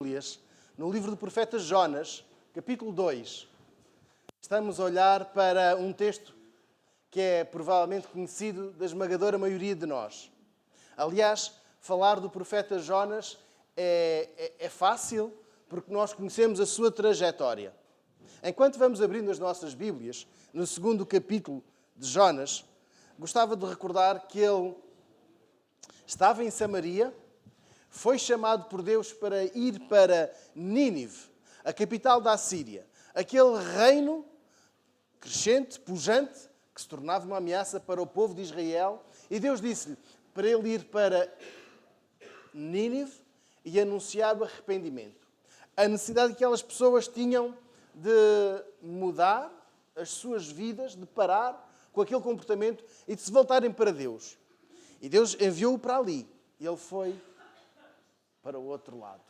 Bíblias, no livro do profeta Jonas, capítulo 2, estamos a olhar para um texto que é provavelmente conhecido da esmagadora maioria de nós. Aliás, falar do profeta Jonas é fácil porque nós conhecemos a sua trajetória. Enquanto vamos abrindo as nossas Bíblias, no segundo capítulo de Jonas, gostava de recordar que ele estava em Samaria, foi chamado por Deus para ir para Nínive, a capital da Assíria. Aquele reino crescente, pujante, que se tornava uma ameaça para o povo de Israel. E Deus disse-lhe para ele ir para Nínive e anunciar o arrependimento. A necessidade que aquelas pessoas tinham de mudar as suas vidas, de parar com aquele comportamento e de se voltarem para Deus. E Deus enviou-o para ali. Ele foi para o outro lado.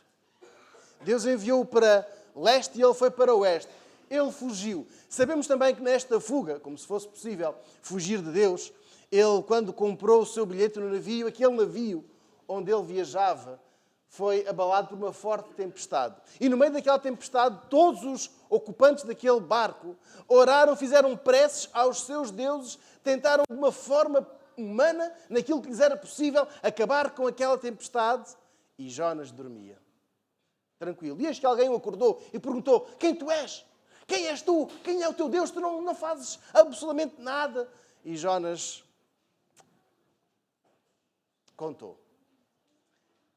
Deus enviou-o para leste e ele foi para o oeste. Ele fugiu. Sabemos também que nesta fuga, como se fosse possível fugir de Deus, ele, quando comprou o seu bilhete no navio, aquele navio onde ele viajava foi abalado por uma forte tempestade. E no meio daquela tempestade, todos os ocupantes daquele barco oraram, fizeram preces aos seus deuses, tentaram de uma forma humana, naquilo que lhes era possível, acabar com aquela tempestade. E Jonas dormia, tranquilo. E eis que alguém o acordou e perguntou: quem tu és? Quem és tu? Quem é o teu Deus? Tu não fazes absolutamente nada. E Jonas contou: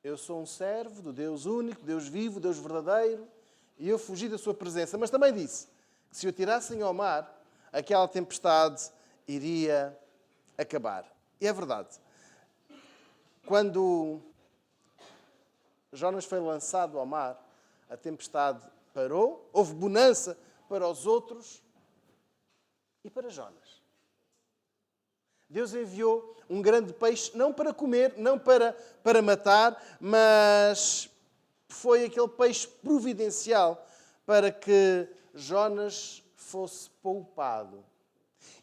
eu sou um servo do Deus único, Deus vivo, Deus verdadeiro, e eu fugi da sua presença. Mas também disse que se o tirassem ao mar, aquela tempestade iria acabar. E é verdade. Quando Jonas foi lançado ao mar, a tempestade parou, houve bonança para os outros e para Jonas. Deus enviou um grande peixe, não para comer, não para matar, mas foi aquele peixe providencial para que Jonas fosse poupado.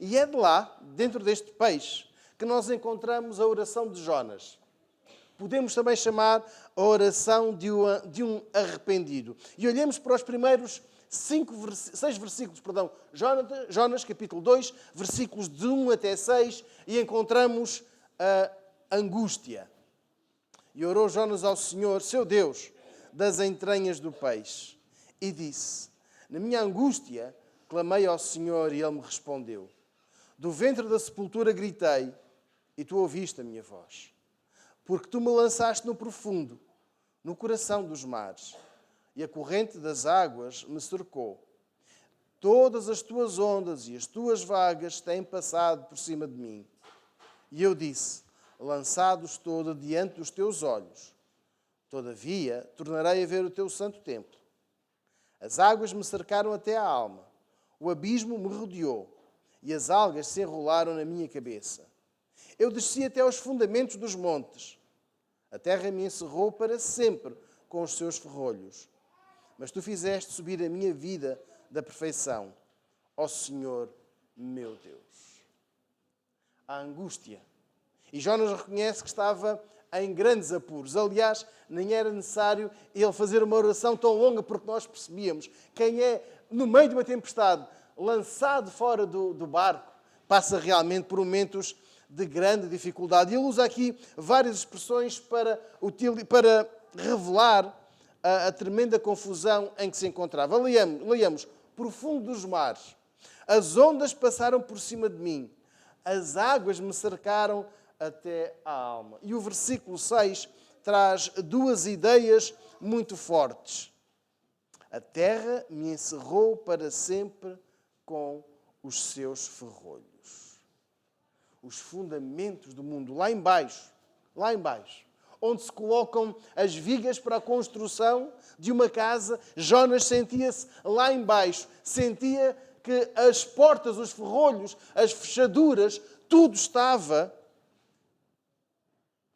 E é de lá, dentro deste peixe, que nós encontramos a oração de Jonas. Podemos também chamar a oração de um arrependido. E olhemos para os primeiros 6 versículos, Jonas, capítulo 2, versículos de 1 até 6, e encontramos a angústia. E orou Jonas ao Senhor, seu Deus, das entranhas do peixe, e disse: na minha angústia clamei ao Senhor, e Ele me respondeu. Do ventre da sepultura gritei, e tu ouviste a minha voz. Porque tu me lançaste no profundo, no coração dos mares, e a corrente das águas me cercou. Todas as tuas ondas e as tuas vagas têm passado por cima de mim. E eu disse: lançado estou de diante dos teus olhos. Todavia, tornarei a ver o teu santo templo. As águas me cercaram até a alma. O abismo me rodeou, e as algas se enrolaram na minha cabeça. Eu desci até aos fundamentos dos montes. A terra me encerrou para sempre com os seus ferrolhos. Mas tu fizeste subir a minha vida da perfeição, ó Senhor, meu Deus. A angústia. E Jonas reconhece que estava em grandes apuros. Aliás, nem era necessário ele fazer uma oração tão longa, porque nós percebíamos quem é, no meio de uma tempestade, lançado fora do barco, passa realmente por momentos de grande dificuldade. E ele usa aqui várias expressões para revelar a tremenda confusão em que se encontrava. Leiamos: profundo dos mares, as ondas passaram por cima de mim, as águas me cercaram até a alma. E o versículo 6 traz duas ideias muito fortes. A terra me encerrou para sempre com os seus ferrolhos. Os fundamentos do mundo, lá embaixo, onde se colocam as vigas para a construção de uma casa, Jonas sentia-se lá embaixo, sentia que as portas, os ferrolhos, as fechaduras, tudo estava,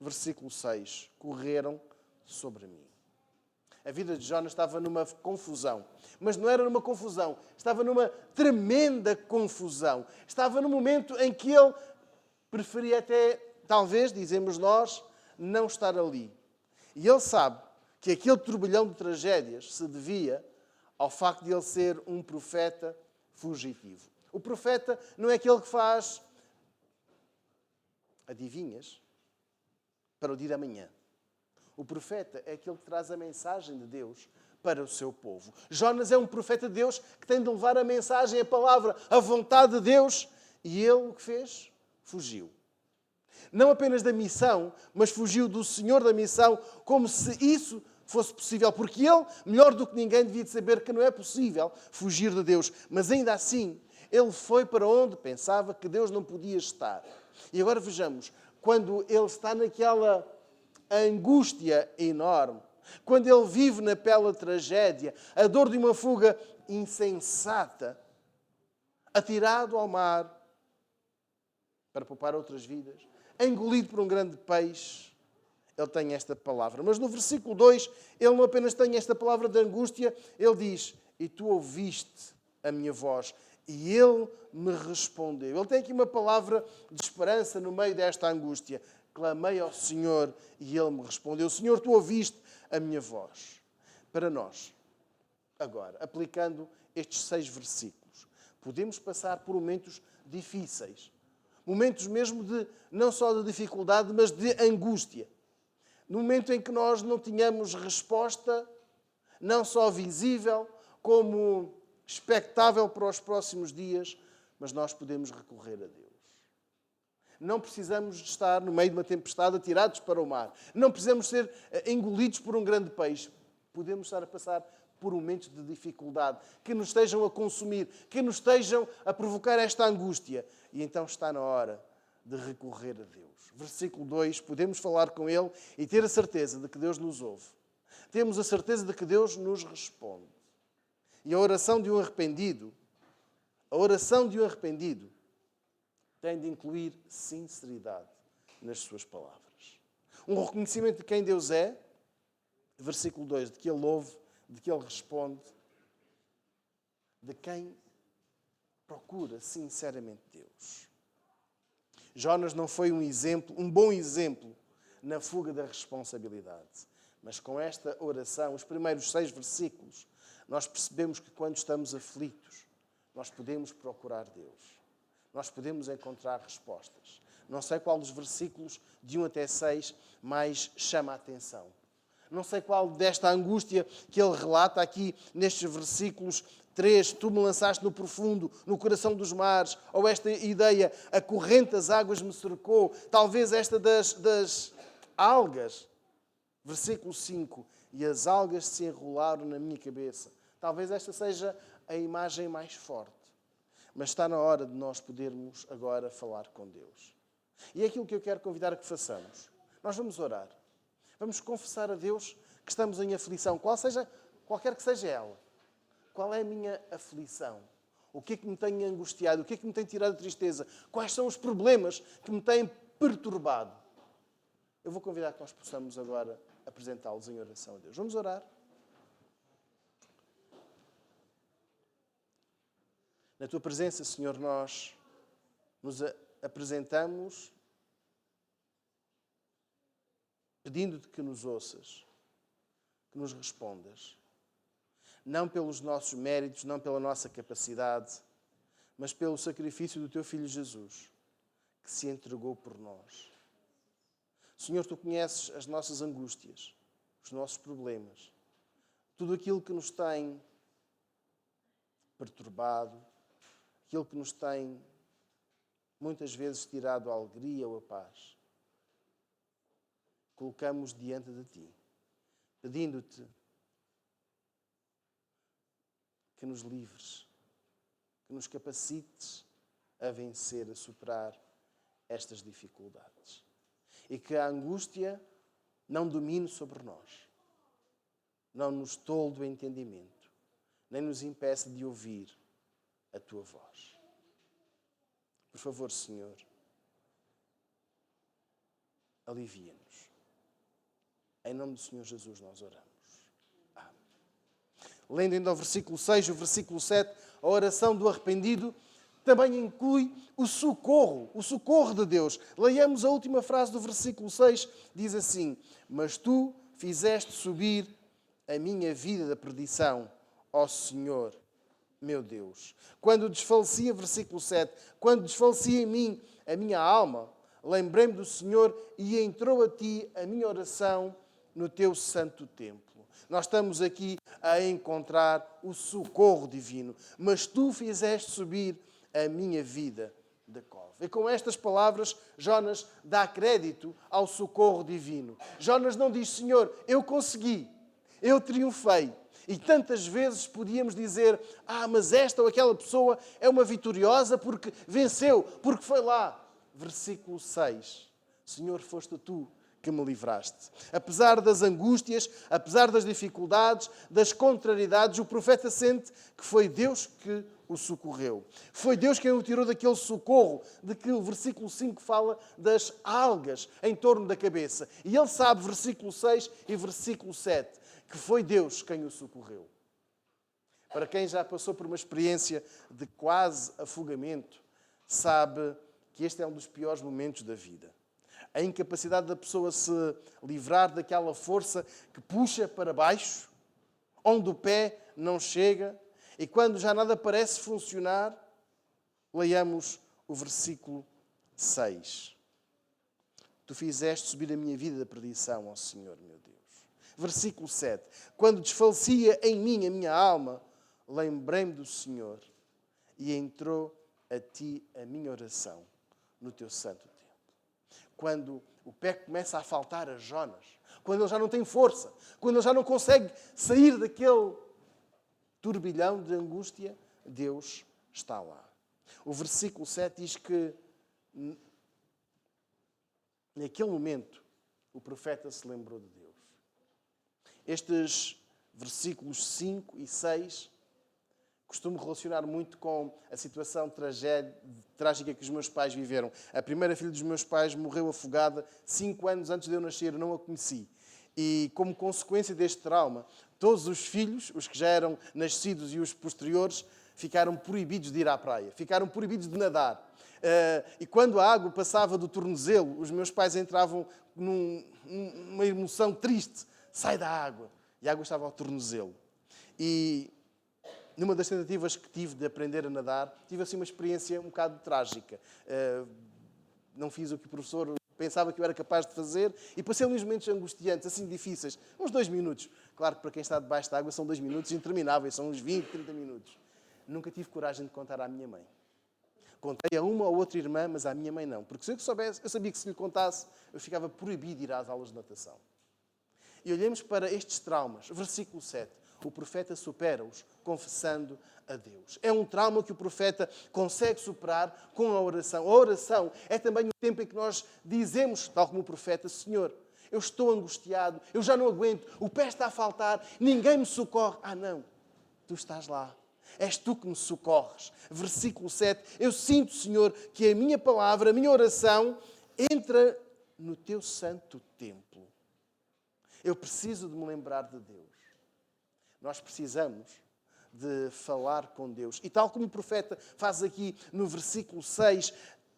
versículo 6, correram sobre mim. A vida de Jonas estava numa confusão. Mas não era numa confusão, estava numa tremenda confusão. Estava num momento em que ele preferia até, talvez, dizemos nós, não estar ali. E ele sabe que aquele turbilhão de tragédias se devia ao facto de ele ser um profeta fugitivo. O profeta não é aquele que faz adivinhas para o dia de amanhã. O profeta é aquele que traz a mensagem de Deus para o seu povo. Jonas é um profeta de Deus que tem de levar a mensagem, a palavra, a vontade de Deus. E ele o que fez? Fugiu. Não apenas da missão, mas fugiu do Senhor da missão, como se isso fosse possível. Porque ele, melhor do que ninguém, devia de saber que não é possível fugir de Deus. Mas ainda assim, ele foi para onde pensava que Deus não podia estar. E agora vejamos, quando ele está naquela angústia enorme, quando ele vive na pele da tragédia, a dor de uma fuga insensata, atirado ao mar para poupar outras vidas, engolido por um grande peixe, ele tem esta palavra. Mas no versículo 2, ele não apenas tem esta palavra de angústia, ele diz, e tu ouviste a minha voz, e ele me respondeu. Ele tem aqui uma palavra de esperança no meio desta angústia. Clamei ao Senhor e ele me respondeu. Senhor, tu ouviste a minha voz. Para nós, agora, aplicando estes 6 versículos, podemos passar por momentos difíceis. Momentos mesmo de, não só de dificuldade, mas de angústia. No momento em que nós não tínhamos resposta, não só visível, como expectável para os próximos dias, mas nós podemos recorrer a Deus. Não precisamos estar no meio de uma tempestade atirados para o mar. Não precisamos ser engolidos por um grande peixe. Podemos estar a passar por momentos de dificuldade que nos estejam a consumir, que nos estejam a provocar esta angústia. E então está na hora de recorrer a Deus. Versículo 2, podemos falar com Ele e ter a certeza de que Deus nos ouve. Temos a certeza de que Deus nos responde. E a oração de um arrependido tem de incluir sinceridade nas suas palavras. Um reconhecimento de quem Deus é, versículo 2, de que Ele ouve, de que Ele responde, de quem procura sinceramente Deus. Jonas não foi um bom exemplo na fuga da responsabilidade. Mas com esta oração, os primeiros 6 versículos, nós percebemos que quando estamos aflitos, nós podemos procurar Deus. Nós podemos encontrar respostas. Não sei qual dos versículos, de 1 até 6, mais chama a atenção. Não sei qual desta angústia que ele relata aqui nestes versículos 3, tu me lançaste no profundo, no coração dos mares, ou esta ideia, a corrente das águas me cercou, talvez esta das algas. Versículo 5, e as algas se enrolaram na minha cabeça. Talvez esta seja a imagem mais forte. Mas está na hora de nós podermos agora falar com Deus. E é aquilo que eu quero convidar a que façamos. Nós vamos orar. Vamos confessar a Deus que estamos em aflição, qualquer que seja ela. Qual é a minha aflição? O que é que me tem angustiado? O que é que me tem tirado a tristeza? Quais são os problemas que me têm perturbado? Eu vou convidar que nós possamos agora apresentá-los em oração a Deus. Vamos orar? Na Tua presença, Senhor, nós nos apresentamos pedindo-te que nos ouças, que nos respondas. Não pelos nossos méritos, não pela nossa capacidade, mas pelo sacrifício do Teu Filho Jesus, que se entregou por nós. Senhor, Tu conheces as nossas angústias, os nossos problemas, tudo aquilo que nos tem perturbado, aquilo que nos tem muitas vezes tirado a alegria ou a paz. Colocamos diante de Ti, pedindo-te que nos livres, que nos capacites a vencer, a superar estas dificuldades. E que a angústia não domine sobre nós, não nos tolde o entendimento, nem nos impeça de ouvir a Tua voz. Por favor, Senhor, alivia-nos. Em nome do Senhor Jesus nós oramos. Amém. Lendo ainda o versículo 6, o versículo 7, a oração do arrependido também inclui o socorro de Deus. Leiamos a última frase do versículo 6, diz assim: mas tu fizeste subir a minha vida da perdição, ó Senhor, meu Deus. Quando desfalecia, versículo 7, quando desfalecia em mim a minha alma, lembrei-me do Senhor e entrou a ti a minha oração no teu santo templo. Nós estamos aqui a encontrar o socorro divino. Mas tu fizeste subir a minha vida da cova. E com estas palavras, Jonas dá crédito ao socorro divino. Jonas não diz, Senhor, eu consegui, eu triunfei. E tantas vezes podíamos dizer, mas esta ou aquela pessoa é uma vitoriosa porque venceu, porque foi lá. Versículo 6. Senhor, foste tu que me livraste. Apesar das angústias, apesar das dificuldades, das contrariedades, o profeta sente que foi Deus que o socorreu. Foi Deus quem o tirou daquele socorro de que o versículo 5 fala das algas em torno da cabeça. E ele sabe, versículo 6 e versículo 7, que foi Deus quem o socorreu. Para quem já passou por uma experiência de quase afogamento, sabe que este é um dos piores momentos da vida. A incapacidade da pessoa se livrar daquela força que puxa para baixo, onde o pé não chega, e quando já nada parece funcionar, leiamos o versículo 6. Tu fizeste subir a minha vida da perdição, ó Senhor, meu Deus. Versículo 7. Quando desfalecia em mim a minha alma, lembrei-me do Senhor e entrou a ti a minha oração no teu santo templo. Quando o pé começa a faltar a Jonas, quando ele já não tem força, quando ele já não consegue sair daquele turbilhão de angústia, Deus está lá. O versículo 7 diz que naquele momento o profeta se lembrou de Deus. Estes versículos 5 e 6 costumo relacionar muito com a situação trágica que os meus pais viveram. A primeira filha dos meus pais morreu afogada 5 anos antes de eu nascer, eu não a conheci. E como consequência deste trauma, todos os filhos, os que já eram nascidos e os posteriores, ficaram proibidos de ir à praia, ficaram proibidos de nadar. E quando a água passava do tornozelo, os meus pais entravam numa emoção triste. Sai da água. E a água estava ao tornozelo. E numa das tentativas que tive de aprender a nadar, tive assim uma experiência um bocado trágica. Não fiz o que o professor pensava que eu era capaz de fazer e passei uns momentos angustiantes, assim difíceis, uns 2 minutos. Claro que para quem está debaixo da água são 2 minutos intermináveis, são uns 20, 30 minutos. Nunca tive coragem de contar à minha mãe. Contei a uma ou outra irmã, mas à minha mãe não. Porque se eu soubesse, eu sabia que se lhe contasse, eu ficava proibido de ir às aulas de natação. E olhemos para estes traumas. Versículo 7. O profeta supera-os confessando a Deus. É um trauma que o profeta consegue superar com a oração. A oração é também o tempo em que nós dizemos, tal como o profeta, Senhor, eu estou angustiado, eu já não aguento, o pé está a faltar, ninguém me socorre. Não, tu estás lá. És tu que me socorres. Versículo 7. Eu sinto, Senhor, que a minha palavra, a minha oração, entra no teu santo templo. Eu preciso de me lembrar de Deus. Nós precisamos de falar com Deus. E tal como o profeta faz aqui no versículo 6,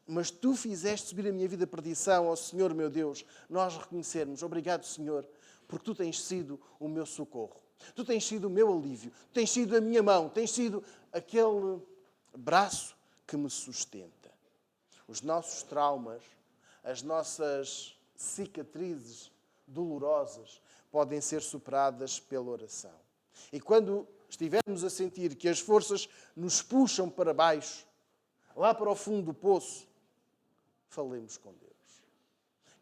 mas tu fizeste subir a minha vida à perdição, ó Senhor meu Deus, nós reconhecermos, obrigado Senhor, porque tu tens sido o meu socorro. Tu tens sido o meu alívio, tu tens sido a minha mão, tens sido aquele braço que me sustenta. Os nossos traumas, as nossas cicatrizes dolorosas podem ser superadas pela oração. E quando estivermos a sentir que as forças nos puxam para baixo, lá para o fundo do poço, falemos com Deus.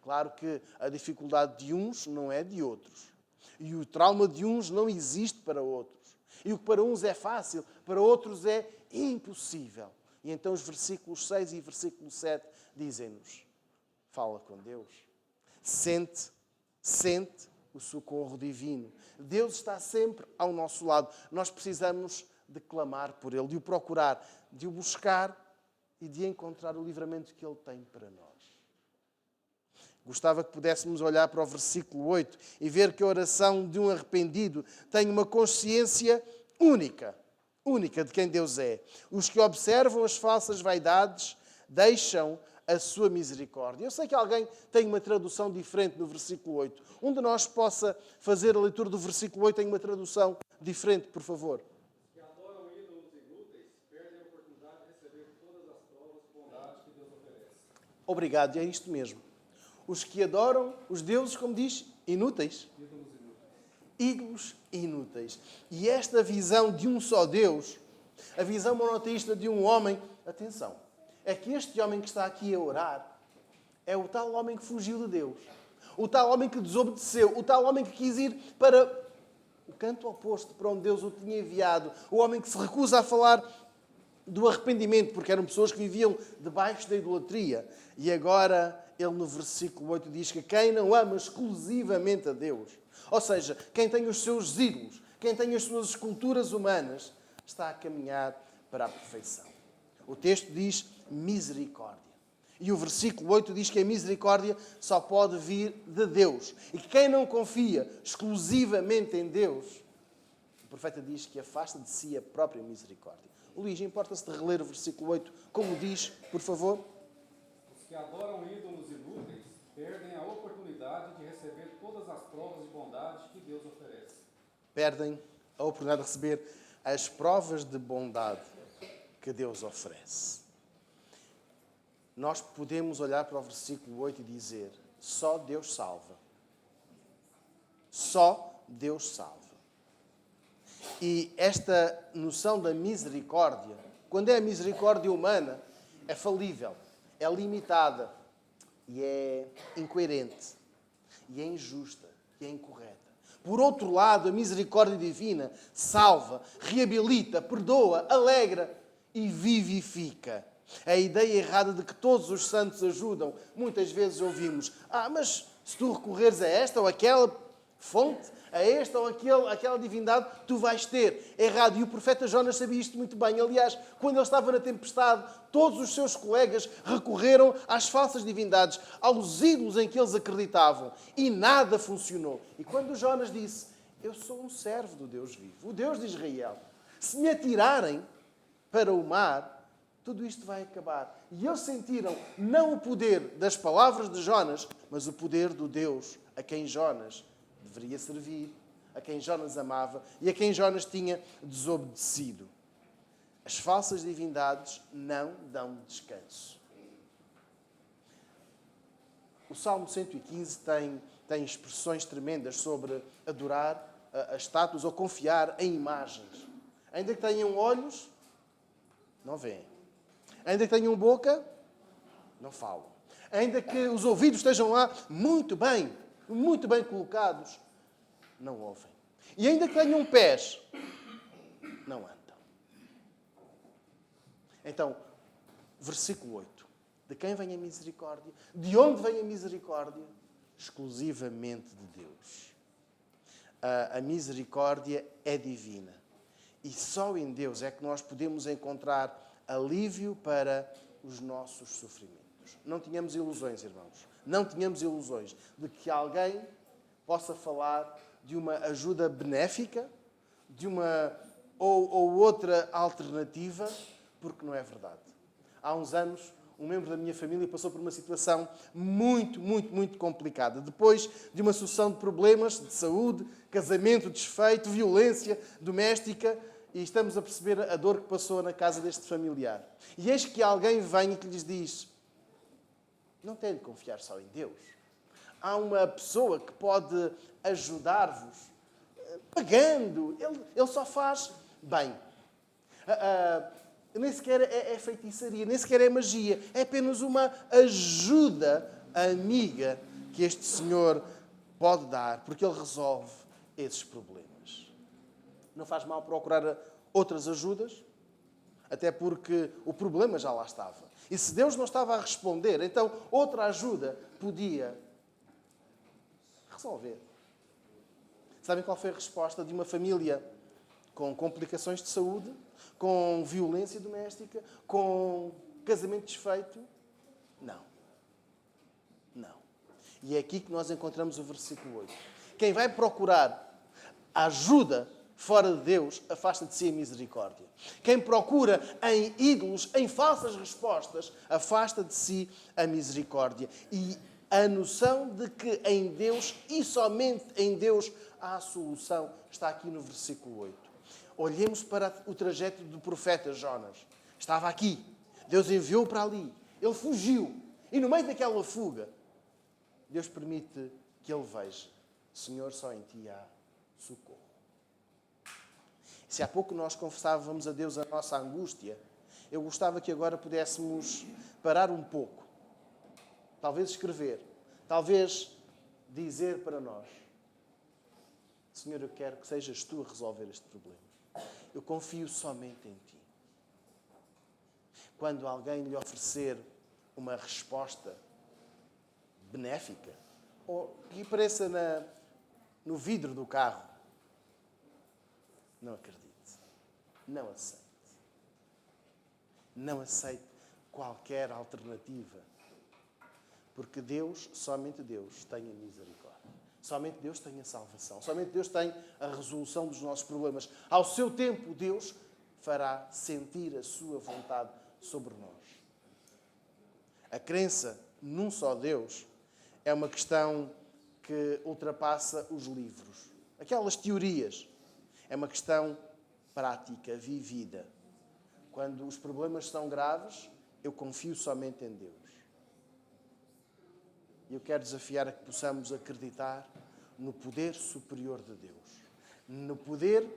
Claro que a dificuldade de uns não é de outros. E o trauma de uns não existe para outros. E o que para uns é fácil, para outros é impossível. E então os versículos 6 e versículo 7 dizem-nos, fala com Deus. Sente o socorro divino. Deus está sempre ao nosso lado. Nós precisamos de clamar por Ele, de o procurar, de o buscar e de encontrar o livramento que Ele tem para nós. Gostava que pudéssemos olhar para o versículo 8 e ver que a oração de um arrependido tem uma consciência única de quem Deus é. Os que observam as falsas vaidades deixam a sua misericórdia. Eu sei que alguém tem uma tradução diferente no versículo 8. Um de nós possa fazer a leitura do versículo 8 em uma tradução diferente, por favor. Que adoram ídolos inúteis, perdem a oportunidade de receber todas as provas de bondade que Deus oferece. Obrigado, é isto mesmo. Os que adoram os deuses, como diz, inúteis. Ídolos inúteis. E esta visão de um só Deus, a visão monoteísta de um homem, atenção, é que este homem que está aqui a orar é o tal homem que fugiu de Deus, o tal homem que desobedeceu, o tal homem que quis ir para o canto oposto para onde Deus o tinha enviado, o homem que se recusa a falar do arrependimento, porque eram pessoas que viviam debaixo da idolatria. E agora ele no versículo 8 diz que quem não ama exclusivamente a Deus, ou seja, quem tem os seus ídolos, quem tem as suas esculturas humanas, está a caminhar para a perfeição. O texto diz misericórdia. E o versículo 8 diz que a misericórdia só pode vir de Deus. E que quem não confia exclusivamente em Deus, o profeta diz que afasta de si a própria misericórdia. Luís, importa-se de reler o versículo 8, como diz, por favor? Os que adoram ídolos inúteis perdem a oportunidade de receber todas as provas de bondade que Deus oferece. Perdem a oportunidade de receber as provas de bondade que Deus oferece. Nós podemos olhar para o versículo 8 e dizer: só Deus salva. Só Deus salva. E esta noção da misericórdia, quando é a misericórdia humana, é falível, é limitada e é incoerente, e é injusta, e é incorreta. Por outro lado, a misericórdia divina salva, reabilita, perdoa, alegra e vivifica. A ideia errada de que todos os santos ajudam, muitas vezes ouvimos: mas se tu recorreres a esta ou aquela fonte, a esta ou aquela divindade, tu vais ter. Errado. E o profeta Jonas sabia isto muito bem. Aliás, quando ele estava na tempestade, todos os seus colegas recorreram às falsas divindades, aos ídolos em que eles acreditavam. E nada funcionou. E quando Jonas disse: eu sou um servo do Deus vivo, o Deus de Israel, se me atirarem para o mar, tudo isto vai acabar. E eles sentiram não o poder das palavras de Jonas, mas o poder do Deus a quem Jonas deveria servir, a quem Jonas amava e a quem Jonas tinha desobedecido. As falsas divindades não dão descanso. O Salmo 115 tem expressões tremendas sobre adorar as estátuas ou confiar em imagens. Ainda que tenham olhos, não veem. Ainda que tenham boca, não falam. Ainda que os ouvidos estejam lá muito bem colocados, não ouvem. E ainda que tenham pés, não andam. Então, versículo 8. De quem vem a misericórdia? De onde vem a misericórdia? Exclusivamente de Deus. A misericórdia é divina. E só em Deus é que nós podemos encontrar alívio para os nossos sofrimentos. Não tenhamos ilusões, irmãos. Não tenhamos ilusões de que alguém possa falar de uma ajuda benéfica, de uma ou outra alternativa, porque não é verdade. Há uns anos, um membro da minha família passou por uma situação muito complicada. Depois de uma sucessão de problemas de saúde, casamento desfeito, violência doméstica, e estamos a perceber a dor que passou na casa deste familiar. E eis que alguém vem e que lhes diz: não tem de confiar só em Deus. Há uma pessoa que pode ajudar-vos pagando. Ele só faz bem. Nem sequer é feitiçaria, nem sequer é magia. É apenas uma ajuda amiga que este Senhor pode dar, porque Ele resolve esses problemas. Não faz mal procurar outras ajudas, até porque o problema já lá estava. E se Deus não estava a responder, então outra ajuda podia resolver. Sabem qual foi a resposta de uma família com complicações de saúde, com violência doméstica, com casamento desfeito? Não. E é aqui que nós encontramos o versículo 8. Quem vai procurar ajuda fora de Deus, afasta de si a misericórdia. Quem procura em ídolos, em falsas respostas, afasta de si a misericórdia. E a noção de que em Deus, e somente em Deus, há a solução, está aqui no versículo 8. Olhemos para o trajeto do profeta Jonas. Estava aqui. Deus enviou para ali. Ele fugiu. E no meio daquela fuga, Deus permite que ele veja: Senhor, só em ti há socorro. Se há pouco nós confessávamos a Deus a nossa angústia, eu gostava que agora pudéssemos parar um pouco. Talvez escrever. Talvez dizer para nós: Senhor, eu quero que sejas tu a resolver este problema. Eu confio somente em ti. Quando alguém lhe oferecer uma resposta benéfica, ou que apareça no vidro do carro, não acredite. Não aceite. Não aceite qualquer alternativa. Porque Deus, somente Deus, tem a misericórdia. Somente Deus tem a salvação. Somente Deus tem a resolução dos nossos problemas. Ao seu tempo, Deus fará sentir a sua vontade sobre nós. A crença num só Deus é uma questão que ultrapassa os livros. Aquelas teorias. É uma questão prática, vivida. Quando os problemas são graves, eu confio somente em Deus. E eu quero desafiar a que possamos acreditar no poder superior de Deus. No poder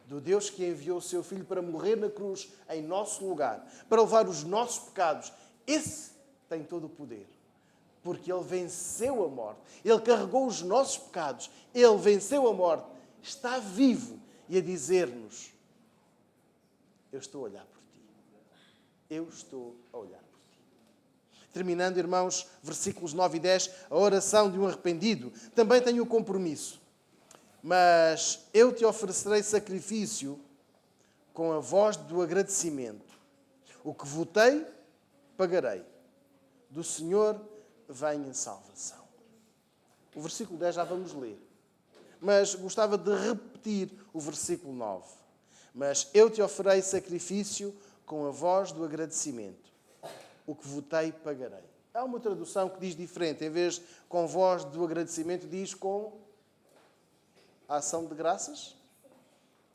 do Deus que enviou o seu Filho para morrer na cruz em nosso lugar, para levar os nossos pecados. Esse tem todo o poder. Porque Ele venceu a morte. Ele carregou os nossos pecados. Ele venceu a morte. Está vivo e a dizer-nos: eu estou a olhar por ti. Eu estou a olhar por ti. Terminando, irmãos, versículos 9 e 10, a oração de um arrependido também tem o compromisso. Mas eu te oferecerei sacrifício com a voz do agradecimento. O que votei, pagarei. Do Senhor vem a salvação. O versículo 10 já vamos ler. Mas gostava de repetir o versículo 9. Mas eu te oferei sacrifício com a voz do agradecimento. O que votei, pagarei. Há uma tradução que diz diferente. Em vez de com voz do agradecimento, diz com a ação de graças.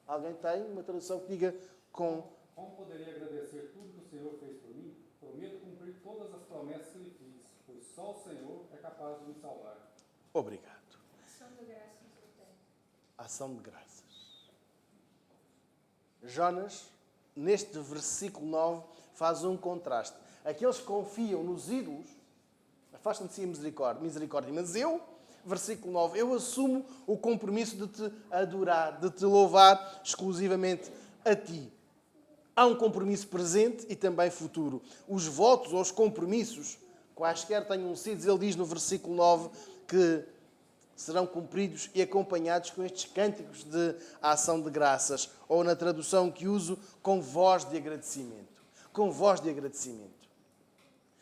Alguém tem uma tradução que diga com... Como poderia agradecer tudo que o Senhor fez por mim? Prometo cumprir todas as promessas que lhe fiz, pois só o Senhor é capaz de me salvar. Obrigado. Ação de graças eu tenho. Ação de graças. Jonas, neste versículo 9, faz um contraste. Aqueles que confiam nos ídolos afastam de si a misericórdia. Mas eu, versículo 9, eu assumo o compromisso de te adorar, de te louvar exclusivamente a ti. Há um compromisso presente e também futuro. Os votos ou os compromissos, quaisquer tenham sido, ele diz no versículo 9 que serão cumpridos e acompanhados com estes cânticos de ação de graças, ou na tradução que uso, com voz de agradecimento. Com voz de agradecimento.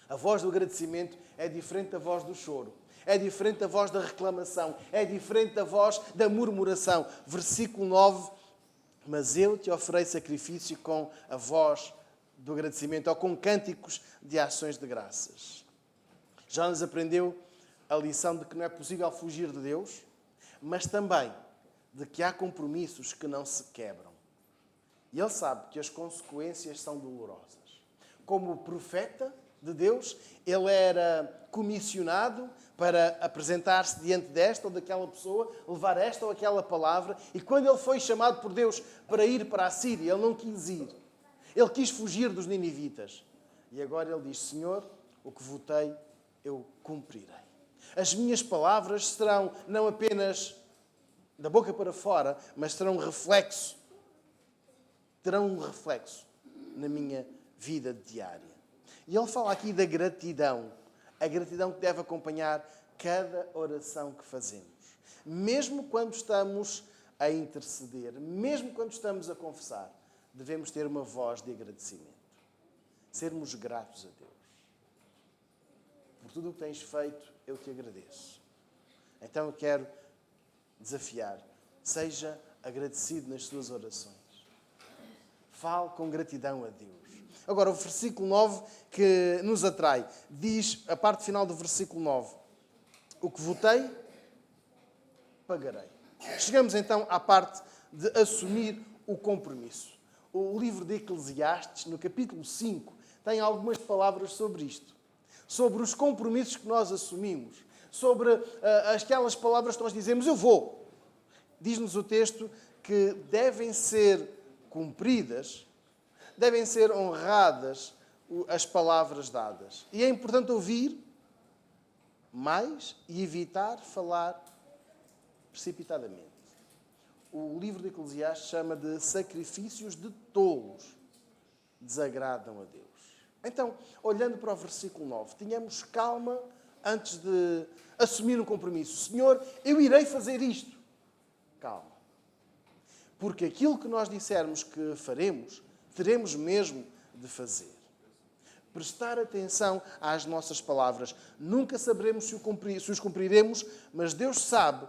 A voz do agradecimento é diferente da voz do choro. É diferente da voz da reclamação. É diferente da voz da murmuração. Versículo 9. Mas eu te oferei sacrifício com a voz do agradecimento, ou com cânticos de ações de graças. Jonas aprendeu a lição de que não é possível fugir de Deus, mas também de que há compromissos que não se quebram. E ele sabe que as consequências são dolorosas. Como profeta de Deus, ele era comissionado para apresentar-se diante desta ou daquela pessoa, levar esta ou aquela palavra, e quando ele foi chamado por Deus para ir para a Síria, ele não quis ir. Ele quis fugir dos ninivitas. E agora ele diz: Senhor, o que votei, eu cumprirei. As minhas palavras serão não apenas da boca para fora, mas terão um reflexo na minha vida diária. E ele fala aqui da gratidão. A gratidão que deve acompanhar cada oração que fazemos. Mesmo quando estamos a interceder, mesmo quando estamos a confessar, devemos ter uma voz de agradecimento. Sermos gratos a Deus. Por tudo o que tens feito, eu te agradeço. Então eu quero desafiar. Seja agradecido nas suas orações. Fale com gratidão a Deus. Agora, o versículo 9 que nos atrai. Diz, a parte final do versículo 9. O que votei, pagarei. Chegamos então à parte de assumir o compromisso. O livro de Eclesiastes, no capítulo 5, tem algumas palavras sobre isto. Sobre os compromissos que nós assumimos. Sobre aquelas palavras que nós dizemos, eu vou. Diz-nos o texto que devem ser cumpridas, devem ser honradas as palavras dadas. E é importante ouvir mais e evitar falar precipitadamente. O livro de Eclesiastes chama de sacrifícios de tolos desagradam a Deus. Então, olhando para o versículo 9, tenhamos calma antes de assumir um compromisso. Senhor, eu irei fazer isto. Calma. Porque aquilo que nós dissermos que faremos, teremos mesmo de fazer. Prestar atenção às nossas palavras. Nunca saberemos se os cumpriremos, mas Deus sabe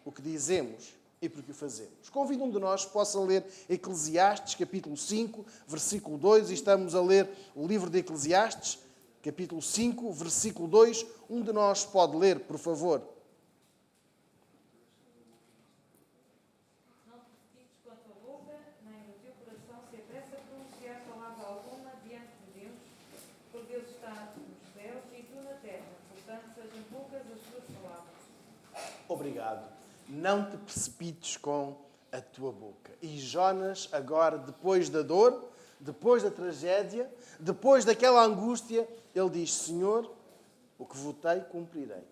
o que dizemos e porque o fazemos. Convido um de nós possa ler Eclesiastes, capítulo 5, versículo 2, e estamos a ler o livro de Eclesiastes, capítulo 5, versículo 2. Um de nós pode ler, por favor. Não te precipites com a tua boca, nem o teu coração se apressa a pronunciar palavra alguma diante de Deus, porque Deus está nos céus e tu na terra, portanto sejam poucas as tuas palavras. Obrigado. Não te precipites com a tua boca. E Jonas, agora, depois da dor, depois da tragédia, depois daquela angústia, ele diz, Senhor, o que votei, cumprirei.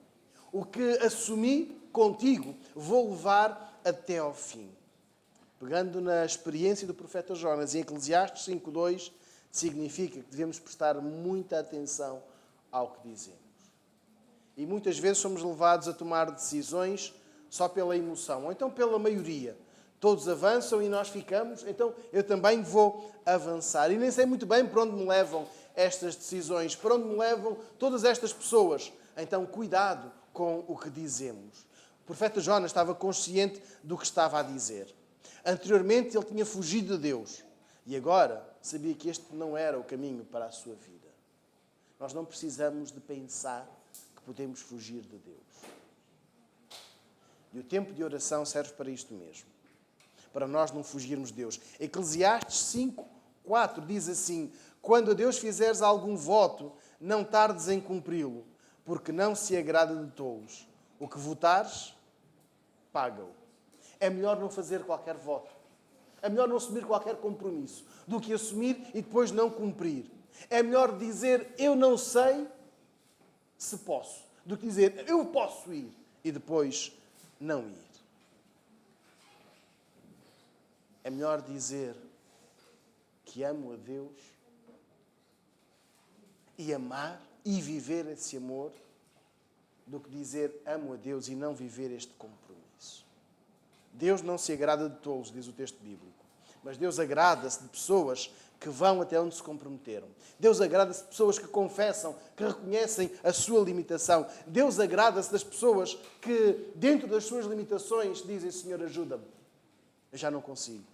O que assumi contigo, vou levar até ao fim. Pegando na experiência do profeta Jonas, em Eclesiastes 5.2, significa que devemos prestar muita atenção ao que dizemos. E muitas vezes somos levados a tomar decisões só pela emoção, ou então pela maioria. Todos avançam e nós ficamos, então eu também vou avançar. E nem sei muito bem para onde me levam estas decisões, para onde me levam todas estas pessoas. Então, cuidado com o que dizemos. O profeta Jonas estava consciente do que estava a dizer. Anteriormente, ele tinha fugido de Deus. E agora, sabia que este não era o caminho para a sua vida. Nós não precisamos de pensar que podemos fugir de Deus. E o tempo de oração serve para isto mesmo. Para nós não fugirmos de Deus. Eclesiastes 5.4 diz assim, quando a Deus fizeres algum voto, não tardes em cumpri-lo, porque não se agrada de tolos. O que votares, paga-o. É melhor não fazer qualquer voto. É melhor não assumir qualquer compromisso do que assumir e depois não cumprir. É melhor dizer, eu não sei se posso, do que dizer, eu posso ir e depois não ir. É melhor dizer que amo a Deus e amar e viver esse amor do que dizer amo a Deus e não viver este compromisso. Deus não se agrada de tolos, diz o texto bíblico, mas Deus agrada-se de pessoas que vão até onde se comprometeram. Deus agrada-se de pessoas que confessam, que reconhecem a sua limitação. Deus agrada-se das pessoas que, dentro das suas limitações, dizem, Senhor, ajuda-me. Eu já não consigo.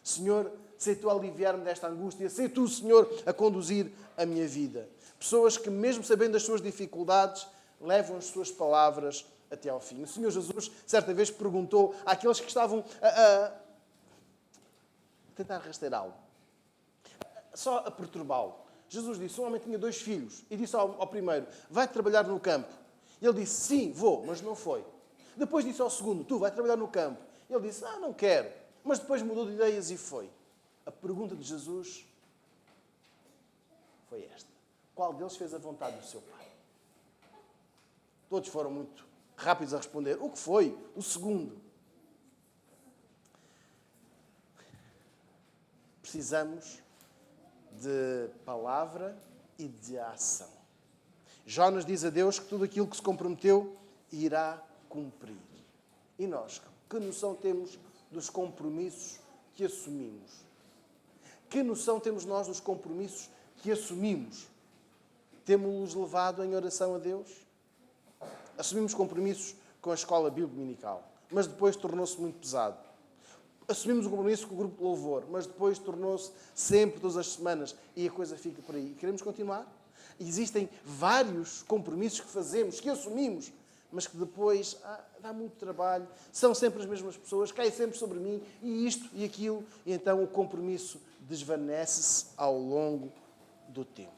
Senhor, sei Tu aliviar-me desta angústia. Sei Tu, Senhor, a conduzir a minha vida. Pessoas que, mesmo sabendo das suas dificuldades, levam as suas palavras até ao fim. O Senhor Jesus, certa vez, perguntou àqueles que estavam a tentar rastreá-lo, só a perturbá-lo. Jesus disse, um homem tinha 2 filhos, e disse ao primeiro, vai trabalhar no campo. E ele disse, sim, vou, mas não foi. Depois disse ao segundo, tu vai trabalhar no campo. E ele disse, não quero. Mas depois mudou de ideias e foi. A pergunta de Jesus foi esta. Qual deles fez a vontade do seu Pai? Todos foram muito rápidos a responder. O que foi? O segundo. Precisamos de palavra e de ação. Jonas diz a Deus que tudo aquilo que se comprometeu irá cumprir. E nós, que noção temos dos compromissos que assumimos? Que noção temos nós dos compromissos que assumimos? Temos-los levado em oração a Deus? Assumimos compromissos com a escola bíblica dominical, mas depois tornou-se muito pesado. assumimos o compromisso com o grupo de louvor, mas depois tornou-se sempre, todas as semanas, e a coisa fica por aí. Queremos continuar? Existem vários compromissos que fazemos, que assumimos, mas que depois dá muito trabalho, são sempre as mesmas pessoas, caem sempre sobre mim, e isto e aquilo, e então o compromisso desvanece-se ao longo do tempo.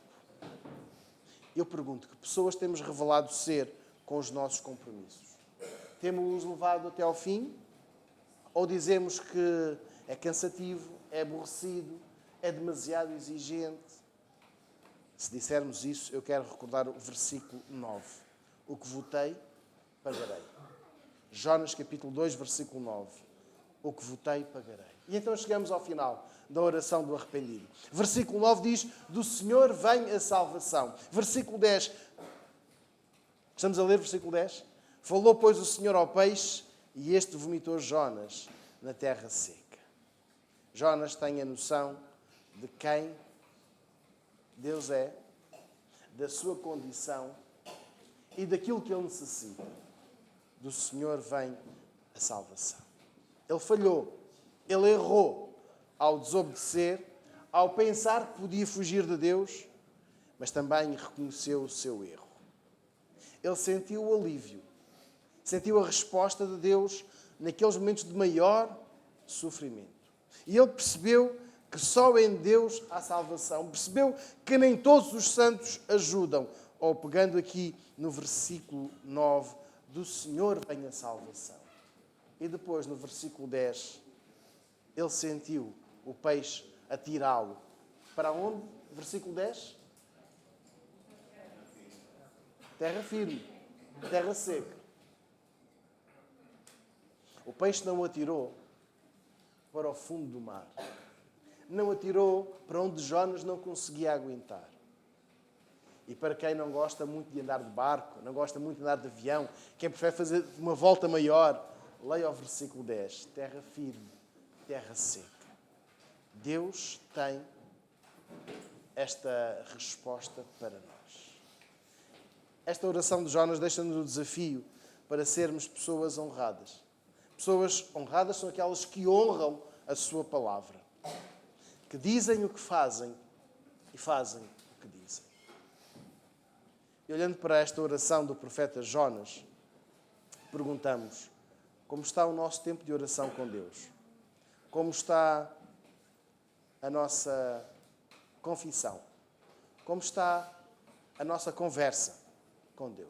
Eu pergunto, que pessoas temos revelado ser com os nossos compromissos? Temos-os levado até ao fim? Ou dizemos que é cansativo, é aborrecido, é demasiado exigente? Se dissermos isso, eu quero recordar o versículo 9. O que votei, pagarei. Jonas capítulo 2, versículo 9. O que votei, pagarei. E então chegamos ao final da oração do arrependido. Versículo 9 diz, do Senhor vem a salvação. Versículo 10. Estamos a ler versículo 10? Falou, pois, o Senhor ao peixe, e este vomitou Jonas na terra seca. Jonas tem a noção de quem Deus é, da sua condição e daquilo que ele necessita. Do Senhor vem a salvação. Ele falhou, ele errou ao desobedecer, ao pensar que podia fugir de Deus, mas também reconheceu o seu erro. Ele sentiu o alívio, sentiu a resposta de Deus naqueles momentos de maior sofrimento. E ele percebeu que só em Deus há salvação. Percebeu que nem todos os santos ajudam. Ou pegando aqui no versículo 9, do Senhor vem a salvação. E depois no versículo 10, ele sentiu o peixe atirá-lo. Para onde? Versículo 10? Terra firme, terra seca. O peixe não o atirou para o fundo do mar. Não atirou para onde Jonas não conseguia aguentar. E para quem não gosta muito de andar de barco, não gosta muito de andar de avião, quem prefere fazer uma volta maior, leia o versículo 10. Terra firme, terra seca. Deus tem esta resposta para nós. Esta oração de Jonas deixa-nos o desafio para sermos pessoas honradas. Pessoas honradas são aquelas que honram a sua palavra, que dizem o que fazem e fazem o que dizem. E olhando para esta oração do profeta Jonas, perguntamos, como está o nosso tempo de oração com Deus? Como está a nossa confissão? Como está a nossa conversa com Deus?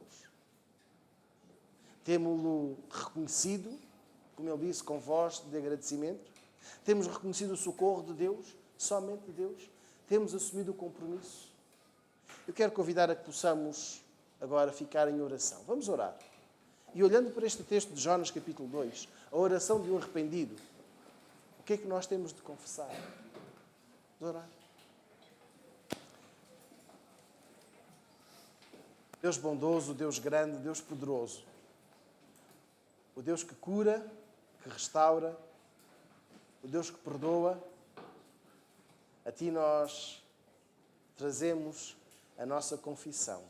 Temos-lo reconhecido, como ele disse, com voz de agradecimento? Temos reconhecido o socorro de Deus, somente de Deus? Temos assumido o compromisso? Eu quero convidar a que possamos agora ficar em oração. Vamos orar. E olhando para este texto de Jonas capítulo 2, a oração de um arrependido, o que é que nós temos de confessar? Vamos orar. Deus bondoso, Deus grande, Deus poderoso. O Deus que cura, que restaura, o Deus que perdoa. A Ti nós trazemos a nossa confissão,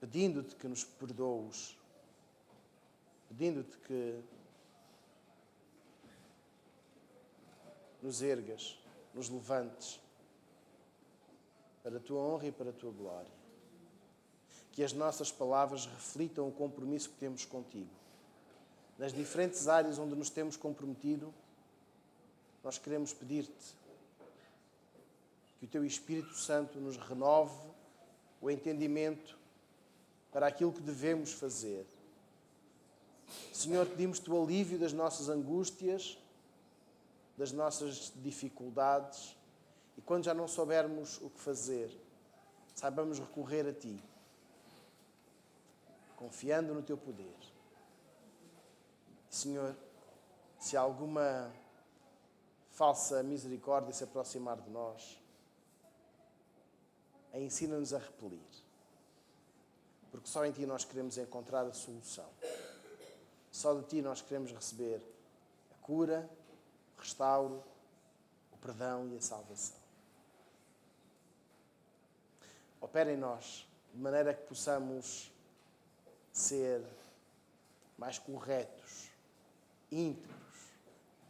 pedindo-Te que nos perdoes, pedindo-Te que nos ergas, nos levantes para a Tua honra e para a Tua glória. Que as nossas palavras reflitam o compromisso que temos contigo. Nas diferentes áreas onde nos temos comprometido, nós queremos pedir-te que o Teu Espírito Santo nos renove o entendimento para aquilo que devemos fazer. Senhor, pedimos-te o alívio das nossas angústias, das nossas dificuldades, e quando já não soubermos o que fazer, saibamos recorrer a Ti, confiando no Teu poder. Senhor, se alguma falsa misericórdia se aproximar de nós, ensina-nos a repelir. Porque só em Ti nós queremos encontrar a solução. Só de Ti nós queremos receber a cura, o restauro, o perdão e a salvação. Opera em nós, de maneira que possamos ser mais corretos íntegros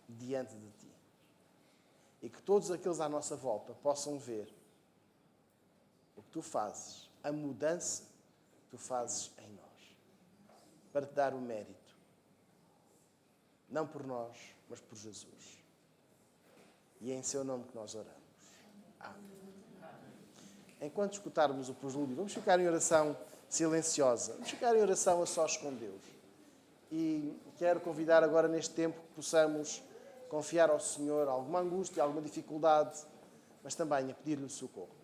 diante de Ti. E que todos aqueles à nossa volta possam ver o que Tu fazes, a mudança que Tu fazes em nós, para Te dar o mérito. Não por nós, mas por Jesus. E é em Seu nome que nós oramos. Amém. Enquanto escutarmos o prelúdio, vamos ficar em oração silenciosa. Vamos ficar em oração a sós com Deus. E quero convidar agora neste tempo que possamos confiar ao Senhor alguma angústia, alguma dificuldade, mas também a pedir-lhe o socorro.